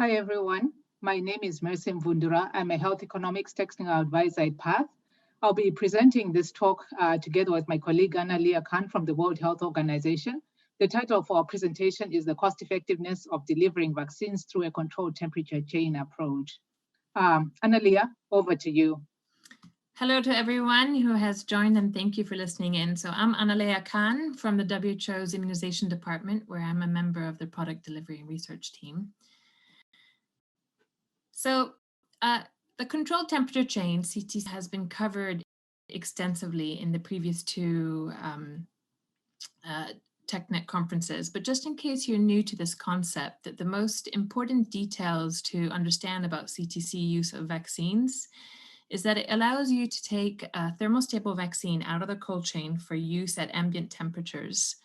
Hi, everyone. My name is Mvundura. I'm a health economics technical advisor at PATH. I'll be presenting this talk together with my colleague Anna-Lea Kahn from the World Health Organization. The title for our presentation is The Cost Effectiveness of Delivering Vaccines Through a Controlled Temperature Chain Approach. Anna-Lea, over to you. Hello to everyone who has joined, and thank you for listening in. So I'm Anna-Lea Kahn from the WHO's Immunization Department, where I'm a member of the Product Delivery and Research team. So the controlled temperature chain, CTC, has been covered extensively in the previous two TechNet conferences, but just in case you're new to this concept, that the most important details to understand about CTC use of vaccines is that it allows you to take a thermostable vaccine out of the cold chain for use at ambient temperatures.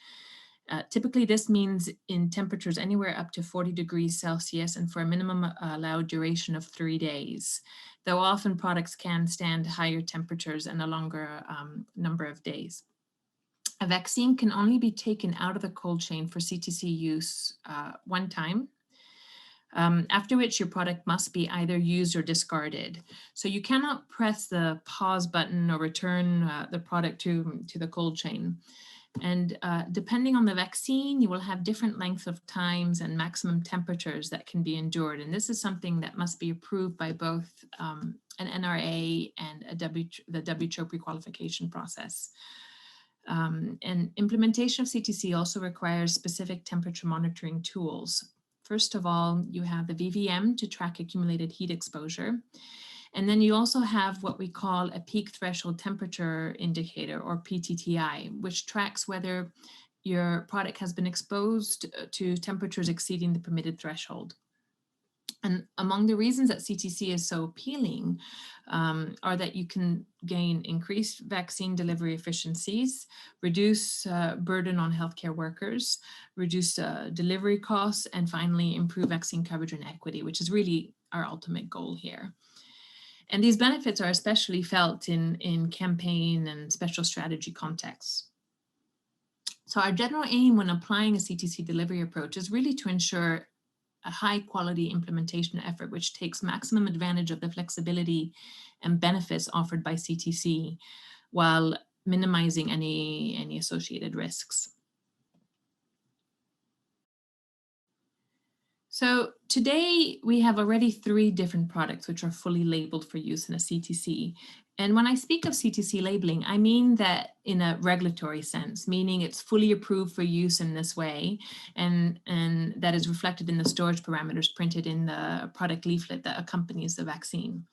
Typically, this means in temperatures anywhere up to 40 degrees Celsius and for a minimum allowed duration of 3 days, though often products can stand higher temperatures and a longer number of days. A vaccine can only be taken out of the cold chain for CTC use one time, after which your product must be either used or discarded. So you cannot press the pause button or return the product to the cold chain. And depending on the vaccine, you will have different lengths of times and maximum temperatures that can be endured. And this is something that must be approved by both an NRA and the WHO pre-qualification process. And implementation of CTC also requires specific temperature monitoring tools. First of all, you have the VVM to track accumulated heat exposure. And then you also have what we call a peak threshold temperature indicator, or PTTI, which tracks whether your product has been exposed to temperatures exceeding the permitted threshold. And among the reasons that CTC is so appealing are that you can gain increased vaccine delivery efficiencies, reduce burden on healthcare workers, reduce delivery costs, and finally improve vaccine coverage and equity, which is really our ultimate goal here. And these benefits are especially felt in campaign and special strategy contexts. So our general aim when applying a CTC delivery approach is really to ensure a high quality implementation effort, which takes maximum advantage of the flexibility and benefits offered by CTC while minimizing any associated risks. So today we have already 3 different products which are fully labeled for use in a CTC. And when I speak of CTC labeling, I mean that in a regulatory sense, meaning it's fully approved for use in this way, and that is reflected in the storage parameters printed in the product leaflet that accompanies the vaccine.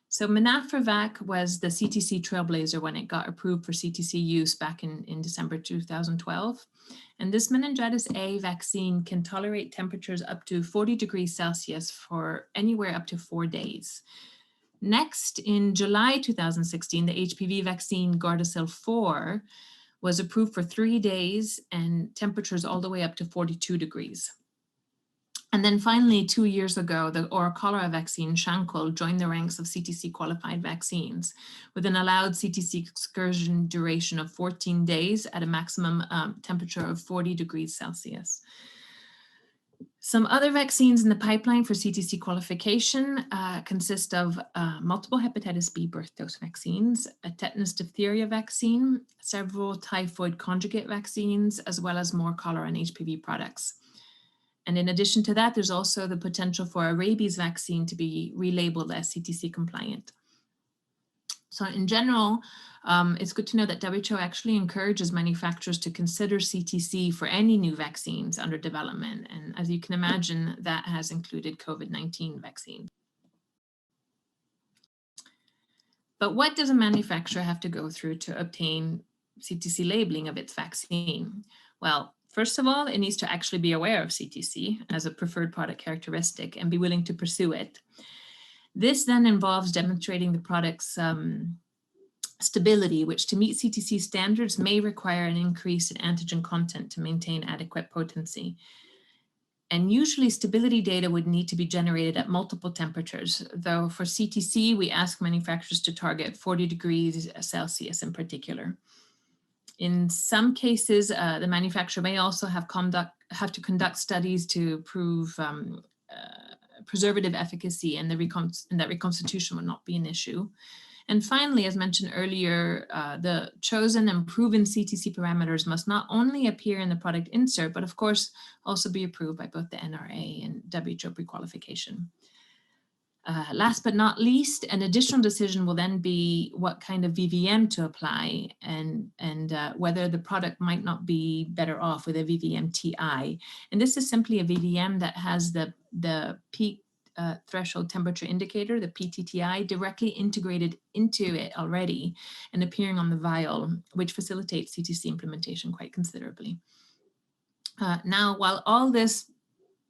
So Menafravac was the CTC trailblazer when it got approved for CTC use back in December 2012. And this meningitis A vaccine can tolerate temperatures up to 40 degrees Celsius for anywhere up to 4 days. Next, in July 2016, the HPV vaccine Gardasil 4 was approved for 3 days and temperatures all the way up to 42 degrees. And then finally, 2 years ago, the oral cholera vaccine Shankle joined the ranks of CTC-qualified vaccines with an allowed CTC excursion duration of 14 days at a maximum temperature of 40 degrees Celsius. Some other vaccines in the pipeline for CTC qualification consist of multiple hepatitis B birth dose vaccines, a tetanus diphtheria vaccine, several typhoid conjugate vaccines, as well as more cholera and HPV products. And in addition to that, there's also the potential for a rabies vaccine to be relabeled as CTC compliant. So in general, it's good to know that WHO actually encourages manufacturers to consider CTC for any new vaccines under development. And as you can imagine, that has included COVID-19 vaccines. But what does a manufacturer have to go through to obtain CTC labeling of its vaccine? Well, first of all, it needs to actually be aware of CTC as a preferred product characteristic and be willing to pursue it. This then involves demonstrating the product's stability, which to meet CTC standards may require an increase in antigen content to maintain adequate potency. And usually stability data would need to be generated at multiple temperatures, though for CTC, we ask manufacturers to target 40 degrees Celsius in particular. In some cases, the manufacturer may also have to conduct studies to prove preservative efficacy and that reconstitution would not be an issue. And finally, as mentioned earlier, the chosen and proven CTC parameters must not only appear in the product insert, but of course also be approved by both the NRA and WHO pre-qualification. Last but not least, an additional decision will then be what kind of VVM to apply and whether the product might not be better off with a VVM TI. And this is simply a VVM that has the peak threshold temperature indicator, the PTTI, directly integrated into it already and appearing on the vial, which facilitates CTC implementation quite considerably. Now, while all this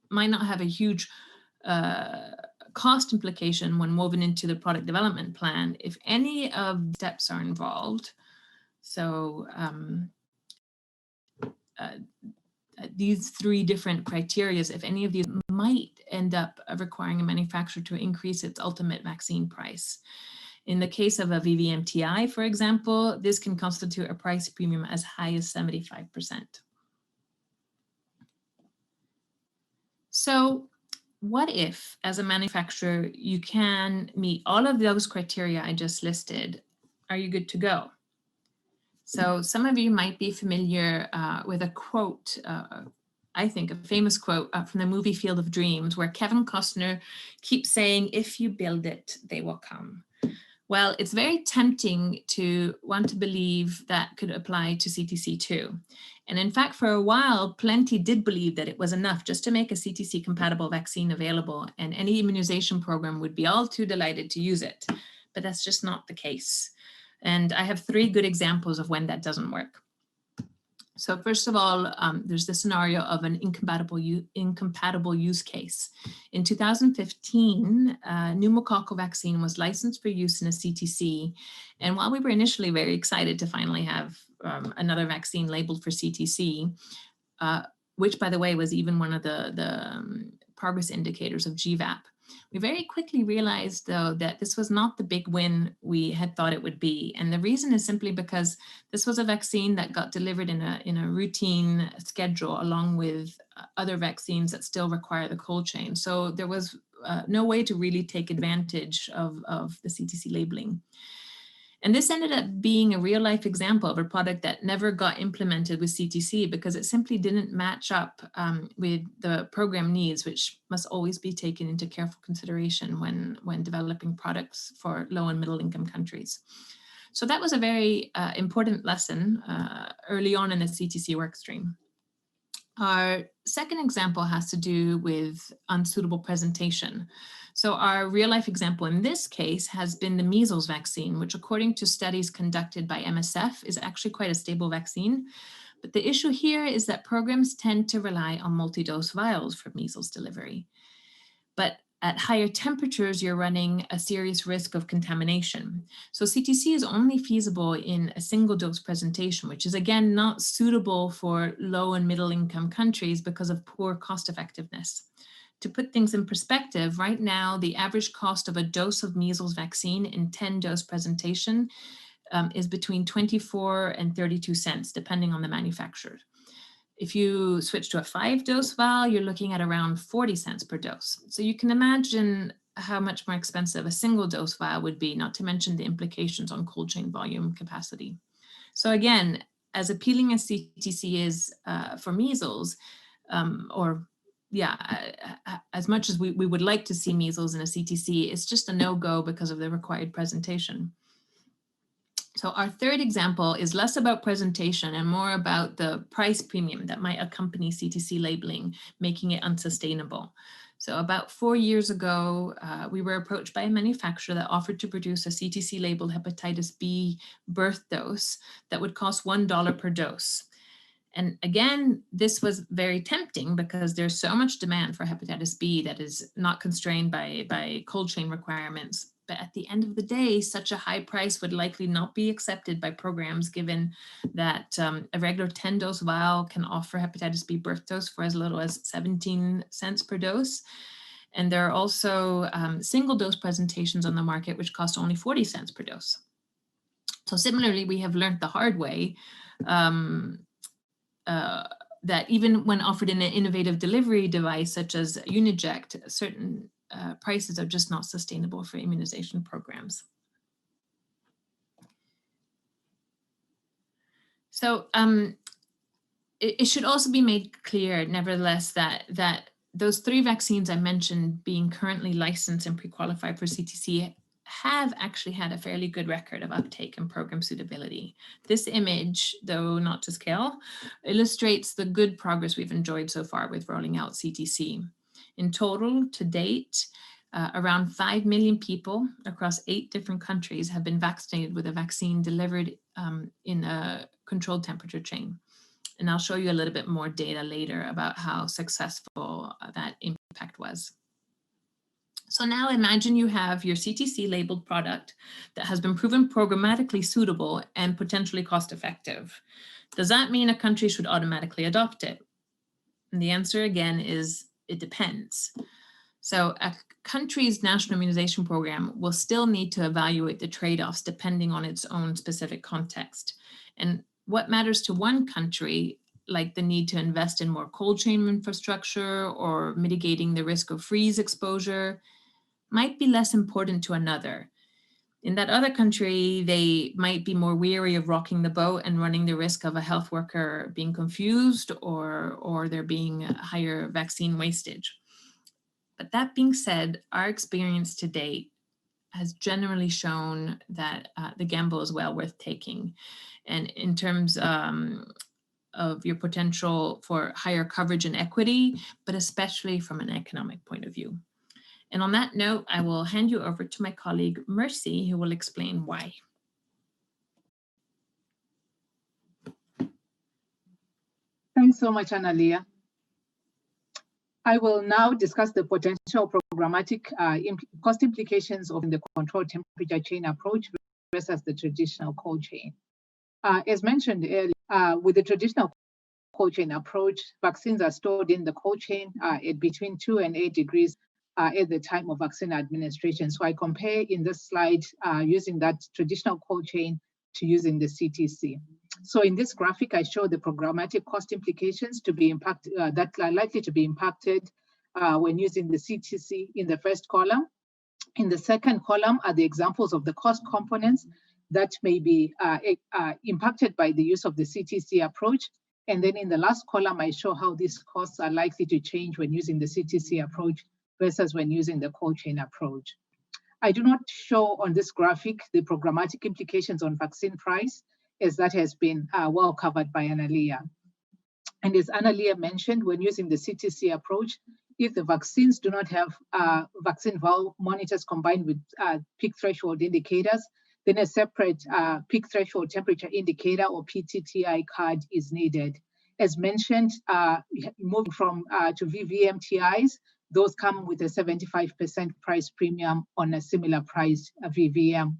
might not have a huge cost implication when woven into the product development plan, if any of the steps are involved, so these three different criteria, if any of these might end up requiring a manufacturer to increase its ultimate vaccine price. In the case of a VVMTI, for example, this can constitute a price premium as high as 75%. So what if, as a manufacturer, you can meet all of those criteria I just listed? Are you good to go? So some of you might be familiar with a quote, I think a famous quote from the movie Field of Dreams, where Kevin Costner keeps saying, "If you build it, they will come." Well, it's very tempting to want to believe that could apply to CTC too. And in fact, for a while, plenty did believe that it was enough just to make a CTC compatible vaccine available, and any immunization program would be all too delighted to use it. But that's just not the case. And I have three good examples of when that doesn't work. So first of all, there's the scenario of an incompatible use case. In 2015, pneumococcal vaccine was licensed for use in a CTC. And while we were initially very excited to finally have another vaccine labeled for CTC, which by the way was even one of the progress indicators of GVAP, we very quickly realized, though, that this was not the big win we had thought it would be. And the reason is simply because this was a vaccine that got delivered in a routine schedule along with other vaccines that still require the cold chain. So there was no way to really take advantage of the CTC labeling. And this ended up being a real life example of a product that never got implemented with CTC because it simply didn't match up with the program needs, which must always be taken into careful consideration when developing products for low and middle income countries. So that was a very important lesson early on in the CTC workstream. Our second example has to do with unsuitable presentation. So our real life example in this case has been the measles vaccine, which according to studies conducted by MSF is actually quite a stable vaccine. But the issue here is that programs tend to rely on multi-dose vials for measles delivery. But at higher temperatures, you're running a serious risk of contamination. So CTC is only feasible in a single dose presentation, which is again not suitable for low and middle income countries because of poor cost effectiveness. To put things in perspective, right now, the average cost of a dose of measles vaccine in 10-dose presentation is between 24 and 32 cents, depending on the manufacturer. If you switch to a 5-dose vial, you're looking at around 40 cents per dose. So you can imagine how much more expensive a single dose vial would be, not to mention the implications on cold chain volume capacity. So again, as appealing as CTC is for measles, as much as we would like to see measles in a CTC, it's just a no-go because of the required presentation. So our third example is less about presentation and more about the price premium that might accompany CTC labeling, making it unsustainable. So about 4 years ago, we were approached by a manufacturer that offered to produce a CTC labeled hepatitis B birth dose that would cost $1 per dose. And again, this was very tempting because there's so much demand for hepatitis B that is not constrained by cold chain requirements. But at the end of the day, such a high price would likely not be accepted by programs, given that a regular 10-dose vial can offer hepatitis B birth dose for as little as 17 cents per dose. And there are also single-dose presentations on the market, which cost only 40 cents per dose. So similarly, we have learned the hard way that even when offered in an innovative delivery device, such as Uniject, certain prices are just not sustainable for immunization programs. So it should also be made clear, nevertheless, that those 3 vaccines I mentioned being currently licensed and pre-qualified for CTC have actually had a fairly good record of uptake and program suitability. This image, though not to scale, illustrates the good progress we've enjoyed so far with rolling out CTC. In total, to date, around 5 million people across 8 different countries have been vaccinated with a vaccine delivered in a controlled temperature chain. And I'll show you a little bit more data later about how successful that impact was. So now imagine you have your CTC labeled product that has been proven programmatically suitable and potentially cost effective. Does that mean a country should automatically adopt it? And the answer again is it depends. So a country's national immunization program will still need to evaluate the trade-offs depending on its own specific context. And what matters to one country, like the need to invest in more cold chain infrastructure or mitigating the risk of freeze exposure, might be less important to another. In that other country, they might be more weary of rocking the boat and running the risk of a health worker being confused or there being higher vaccine wastage. But that being said, our experience to date has generally shown that the gamble is well worth taking. And in terms of your potential for higher coverage and equity, but especially from an economic point of view. And on that note, I will hand you over to my colleague, Mercy, who will explain why. Thanks so much, Anna-Lea. I will now discuss the potential programmatic cost implications of the controlled temperature chain approach versus the traditional cold chain. As mentioned earlier, with the traditional cold chain approach, vaccines are stored in the cold chain at between 2 and 8 degrees at the time of vaccine administration. So I compare in this slide using that traditional cold chain to using the CTC. So in this graphic, I show the programmatic cost implications to be impacted that are likely to be impacted when using the CTC in the first column. In the second column are the examples of the cost components that may be impacted by the use of the CTC approach. And then in the last column, I show how these costs are likely to change when using the CTC approach versus when using the cold chain approach. I do not show on this graphic the programmatic implications on vaccine price, as that has been well covered by Anna-Lea. And as Anna-Lea mentioned, when using the CTC approach, if the vaccines do not have vaccine val monitors combined with peak threshold indicators, then a separate peak threshold temperature indicator or PTTI card is needed. As mentioned, moving from to VVMTIs, those come with a 75% price premium on a similar priced VVM,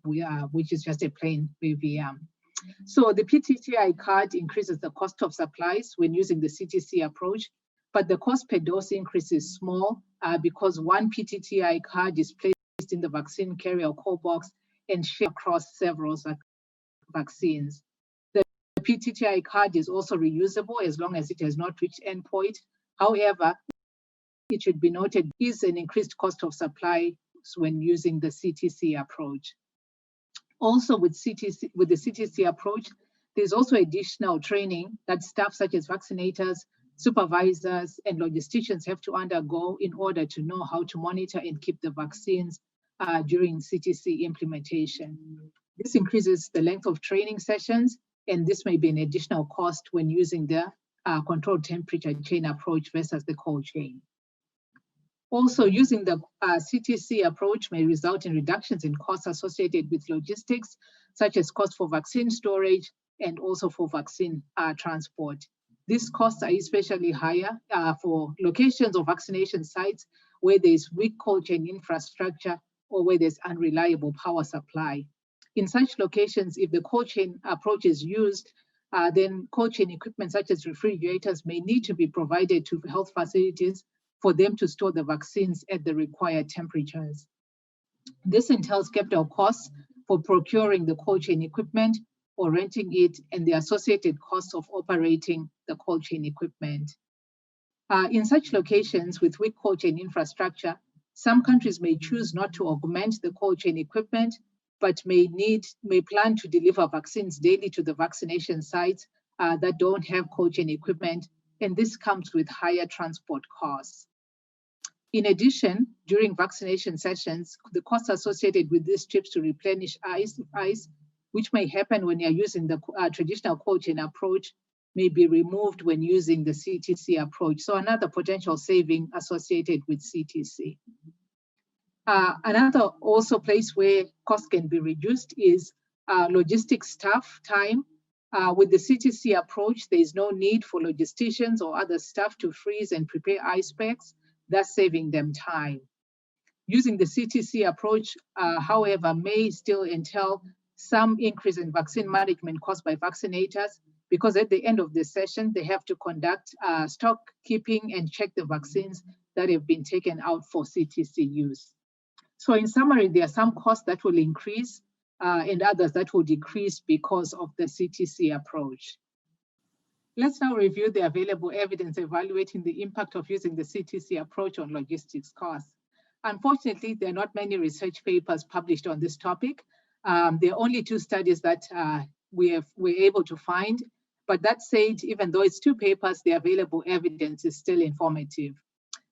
which is just a plain VVM. So the PTTI card increases the cost of supplies when using the CTC approach, but the cost per dose increase is small because one PTTI card is placed in the vaccine carrier call box and shared across several vaccines. The PTTI card is also reusable as long as it has not reached endpoint. However, it should be noted is an increased cost of supply when using the CTC approach. Also with the CTC approach, there's also additional training that staff such as vaccinators, supervisors, and logisticians have to undergo in order to know how to monitor and keep the vaccines during CTC implementation. This increases the length of training sessions, and this may be an additional cost when using the controlled temperature chain approach versus the cold chain. Also, using the CTC approach may result in reductions in costs associated with logistics, such as cost for vaccine storage and also for vaccine transport. These costs are especially higher for locations of vaccination sites where there's weak cold chain infrastructure or where there's unreliable power supply. In such locations, if the cold chain approach is used, then cold chain equipment such as refrigerators may need to be provided to health facilities for them to store the vaccines at the required temperatures. This entails capital costs for procuring the cold chain equipment or renting it and the associated costs of operating the cold chain equipment. In such locations with weak cold chain infrastructure, Some countries may choose not to augment the cold chain equipment, but may plan to deliver vaccines daily to the vaccination sites that don't have cold chain equipment, and this comes with higher transport costs. In addition, during vaccination sessions, the costs associated with these trips to replenish ice, which may happen when you're using the traditional cold chain approach, may be removed when using the CTC approach. So another potential saving associated with CTC. Another also place where costs can be reduced is logistics staff time. With the CTC approach, there is no need for logisticians or other staff to freeze and prepare ice packs, thus saving them time. Using the CTC approach, however, may still entail some increase in vaccine management caused by vaccinators, because at the end of the session, they have to conduct stock keeping and check the vaccines that have been taken out for CTC use. So in summary, there are some costs that will increase and others that will decrease because of the CTC approach. Let's now review the available evidence evaluating the impact of using the CTC approach on logistics costs. Unfortunately, there are not many research papers published on this topic. There are only 2 studies that we're able to find, but that said, even though it's 2 papers, the available evidence is still informative.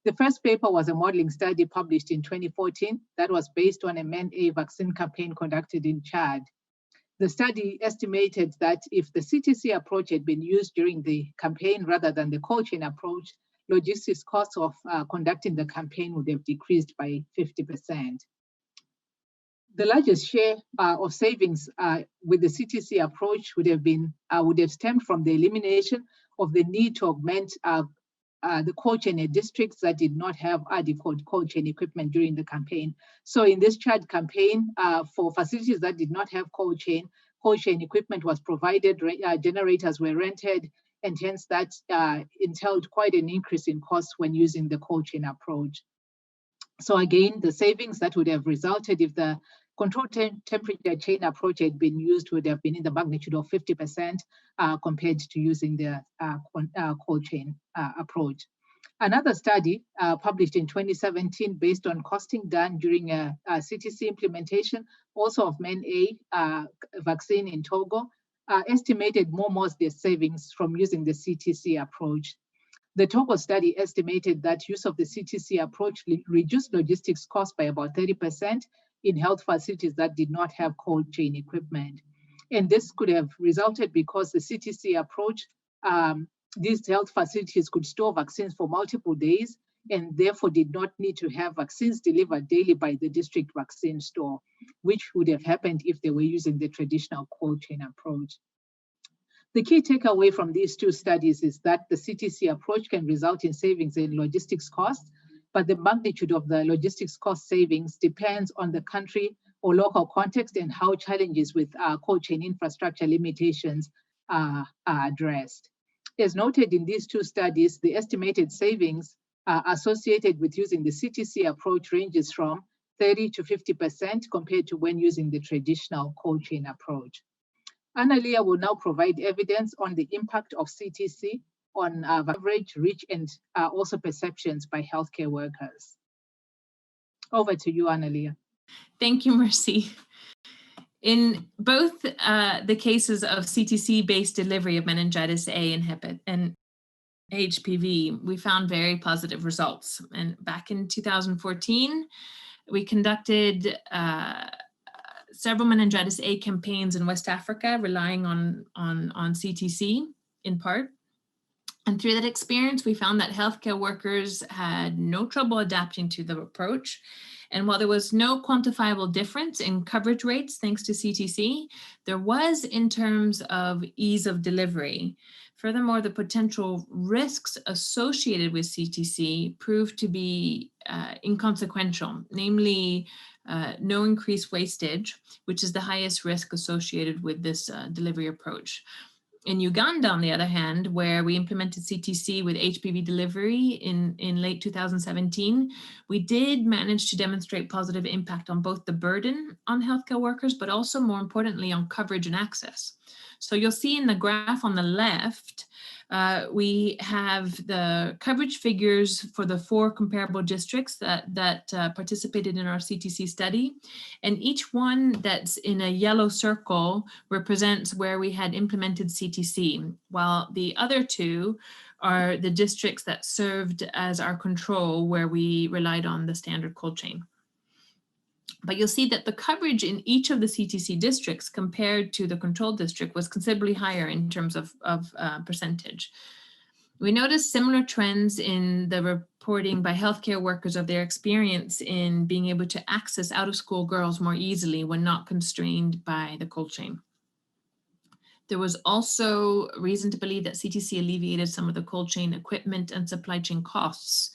The first paper was a modeling study published in 2014 that was based on a MenA vaccine campaign conducted in Chad. The study estimated that if the CTC approach had been used during the campaign rather than the cold chain approach, logistics costs of conducting the campaign would have decreased by 50%. The largest share of savings with the CTC approach would have stemmed from the elimination of the need to augment the cold chain districts that did not have adequate cold chain equipment during the campaign. So in this Chad campaign, for facilities that did not have cold chain equipment was provided, generators were rented, and hence that entailed quite an increase in costs when using the cold chain approach. So again, the savings that would have resulted if the control temperature chain approach had been used would have been in the magnitude of 50% compared to using the cold chain approach. Another study published in 2017 based on costing done during a CTC implementation, also of MenA vaccine in Togo, estimated more modest savings from using the CTC approach. The Togo study estimated that use of the CTC approach reduced logistics costs by about 30% in health facilities that did not have cold chain equipment. And this could have resulted because the CTC approach, these health facilities could store vaccines for multiple days and therefore did not need to have vaccines delivered daily by the district vaccine store, which would have happened if they were using the traditional cold chain approach. The key takeaway from these 2 studies is that the CTC approach can result in savings in logistics costs, but the magnitude of the logistics cost savings depends on the country or local context and how challenges with cold chain infrastructure limitations are addressed. As noted in these 2 studies, the estimated savings associated with using the CTC approach ranges from 30 to 50% compared to when using the traditional cold chain approach. Anna-Lea will now provide evidence on the impact of CTC on average, reach, and also perceptions by healthcare workers. Over to you, Anna-Lea. Thank you, Mercy. In both the cases of CTC-based delivery of meningitis A and HPV, we found very positive results. And back in 2014, we conducted several meningitis A campaigns in West Africa, relying on CTC in part. And through that experience, we found that healthcare workers had no trouble adapting to the approach. And while there was no quantifiable difference in coverage rates thanks to CTC, there was in terms of ease of delivery. Furthermore, the potential risks associated with CTC proved to be inconsequential, namely no increased wastage, which is the highest risk associated with this delivery approach. In Uganda, on the other hand, where we implemented CTC with HPV delivery in late 2017, we did manage to demonstrate positive impact on both the burden on healthcare workers, but also more importantly on coverage and access. So you'll see in the graph on the left We have the coverage figures for the 4 comparable districts that participated in our CTC study. And each one that's in a yellow circle represents where we had implemented CTC, while the other 2 are the districts that served as our control, where we relied on the standard cold chain. But you'll see that the coverage in each of the CTC districts compared to the control district was considerably higher in terms of percentage. We noticed similar trends in the reporting by healthcare workers of their experience in being able to access out-of-school girls more easily when not constrained by the cold chain. There was also reason to believe that CTC alleviated some of the cold chain equipment and supply chain costs,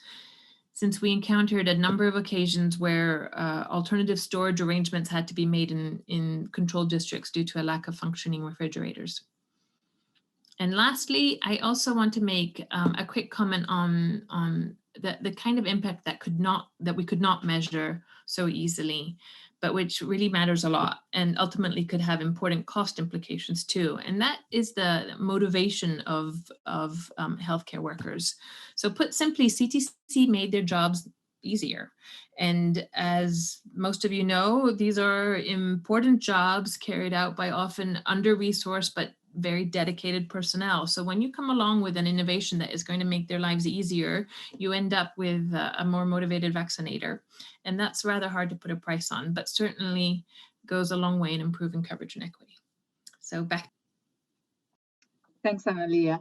since we encountered a number of occasions where alternative storage arrangements had to be made in controlled districts due to a lack of functioning refrigerators. And lastly, I also want to make a quick comment on the kind of impact that we could not measure so easily, but which really matters a lot and ultimately could have important cost implications too. And that is the motivation of healthcare workers. So put simply, CTC made their jobs easier. And as most of you know, these are important jobs carried out by often under-resourced but very dedicated personnel. So when you come along with an innovation that is going to make their lives easier, you end up with a more motivated vaccinator. And that's rather hard to put a price on, but certainly goes a long way in improving coverage and equity. So back. Thanks, Anna-Lea.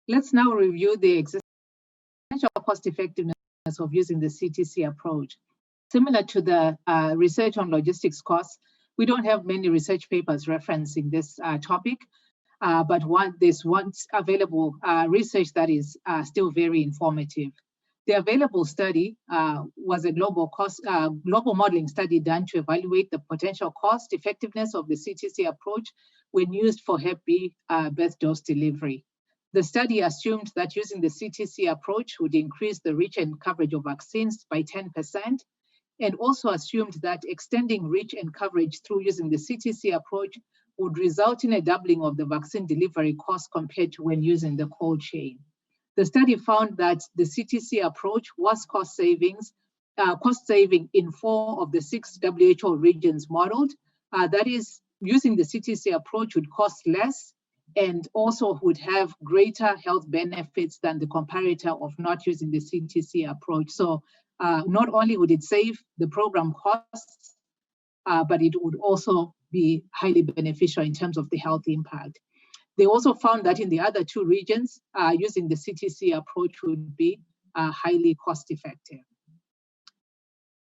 Let's now review the existing cost effectiveness of using the CTC approach. Similar to the research on logistics costs, we don't have many research papers referencing this topic, but there's one available research that is still very informative. The available study was a global modeling study done to evaluate the potential cost effectiveness of the CTC approach when used for Hep B birth dose delivery. The study assumed that using the CTC approach would increase the reach and coverage of vaccines by 10%, and also assumed that extending reach and coverage through using the CTC approach would result in a doubling of the vaccine delivery cost compared to when using the cold chain. The study found that the CTC approach was cost saving in 4 of the 6 WHO regions modeled. That is, using the CTC approach would cost less and also would have greater health benefits than the comparator of not using the CTC approach. So not only would it save the program costs, but it would also be highly beneficial in terms of the health impact. They also found that in the other 2 regions, using the CTC approach would be highly cost effective.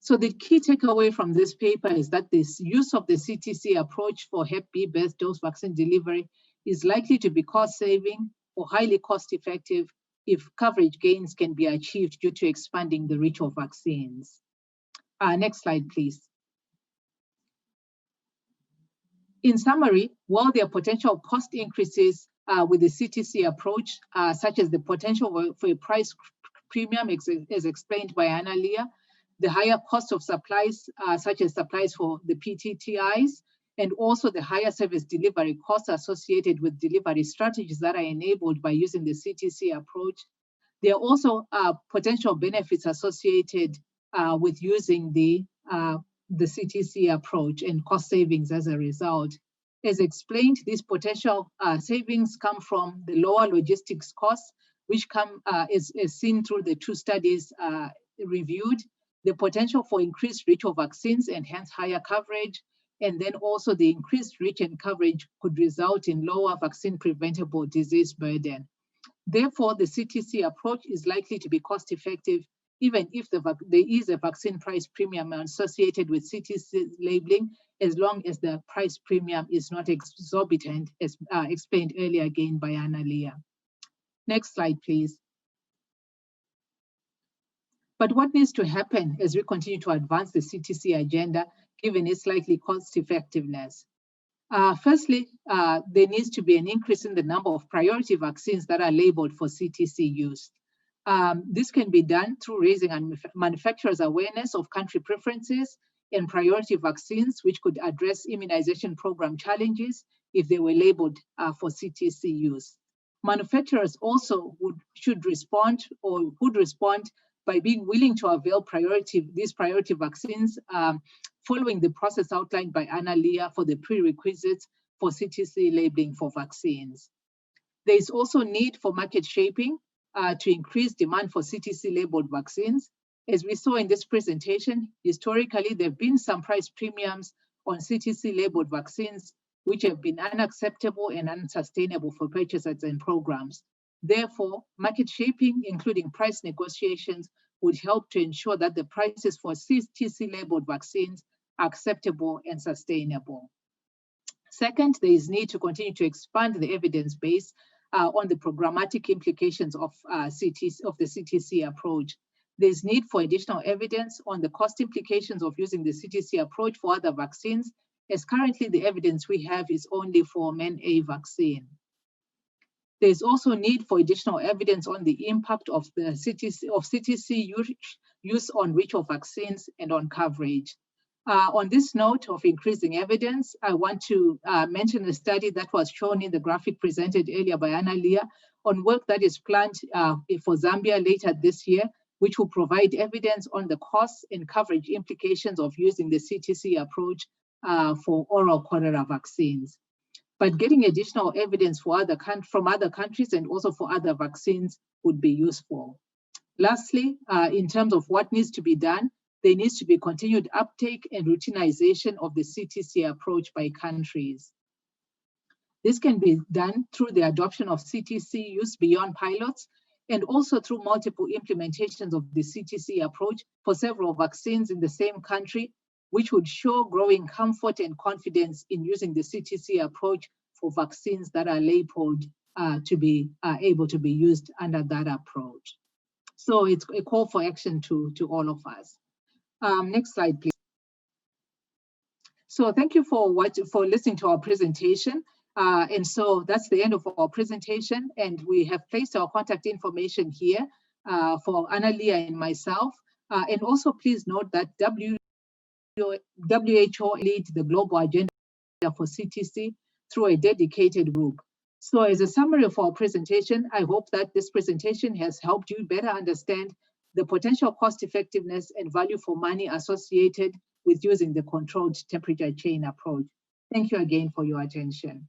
So the key takeaway from this paper is that this use of the CTC approach for Hep B birth dose vaccine delivery is likely to be cost saving or highly cost effective if coverage gains can be achieved due to expanding the reach of vaccines. Next slide, please. In summary, while there are potential cost increases with the CTC approach, such as the potential for a price premium as explained by Anna-Lea, the higher cost of supplies, such as supplies for the PTTIs, and also the higher service delivery costs associated with delivery strategies that are enabled by using the CTC approach. There are also potential benefits associated with using the CTC approach and cost savings as a result. As explained, these potential savings come from the lower logistics costs, which is seen through the 2 studies reviewed, the potential for increased reach of vaccines and hence higher coverage, and then also the increased reach and coverage could result in lower vaccine preventable disease burden. Therefore, the CTC approach is likely to be cost effective even if there is a vaccine price premium associated with CTC labeling, as long as the price premium is not exorbitant, as explained earlier again by Anna-Lea. Next slide, please. But what needs to happen as we continue to advance the CTC agenda, given its likely cost effectiveness? Firstly, there needs to be an increase in the number of priority vaccines that are labeled for CTC use. This can be done through raising manufacturers' awareness of country preferences and priority vaccines, which could address immunization program challenges if they were labeled for CTC use. Manufacturers also would respond by being willing to avail these priority vaccines following the process outlined by Anna-Lea for the prerequisites for CTC labeling for vaccines. There is also need for market shaping to increase demand for CTC labeled vaccines. As we saw in this presentation, historically, there have been some price premiums on CTC labeled vaccines, which have been unacceptable and unsustainable for purchasers and programs. Therefore, market shaping, including price negotiations, would help to ensure that the prices for CTC labeled vaccines are acceptable and sustainable. Second, there is need to continue to expand the evidence base on the programmatic implications of the CTC approach. There's need for additional evidence on the cost implications of using the CTC approach for other vaccines, as currently the evidence we have is only for MenA vaccine. There's also need for additional evidence on the impact of the CTC use on reach of vaccines and on coverage. On this note of increasing evidence, I want to mention a study that was shown in the graphic presented earlier by Anna-Lea on work that is planned for Zambia later this year, which will provide evidence on the costs and coverage implications of using the CTC approach for oral cholera vaccines. But getting additional evidence from other countries and also for other vaccines would be useful. Lastly, in terms of what needs to be done, there needs to be continued uptake and routinization of the CTC approach by countries. This can be done through the adoption of CTC use beyond pilots and also through multiple implementations of the CTC approach for several vaccines in the same country, which would show growing comfort and confidence in using the CTC approach for vaccines that are labeled to be able to be used under that approach. So it's a call for action to all of us. Next slide, please. So thank you for listening to our presentation. And so that's the end of our presentation. And we have placed our contact information here for Anna-Lea and myself. And also please note that WHO leads the global agenda for CTC through a dedicated group. So as a summary of our presentation, I hope that this presentation has helped you better understand the potential cost effectiveness and value for money associated with using the controlled temperature chain approach. Thank you again for your attention.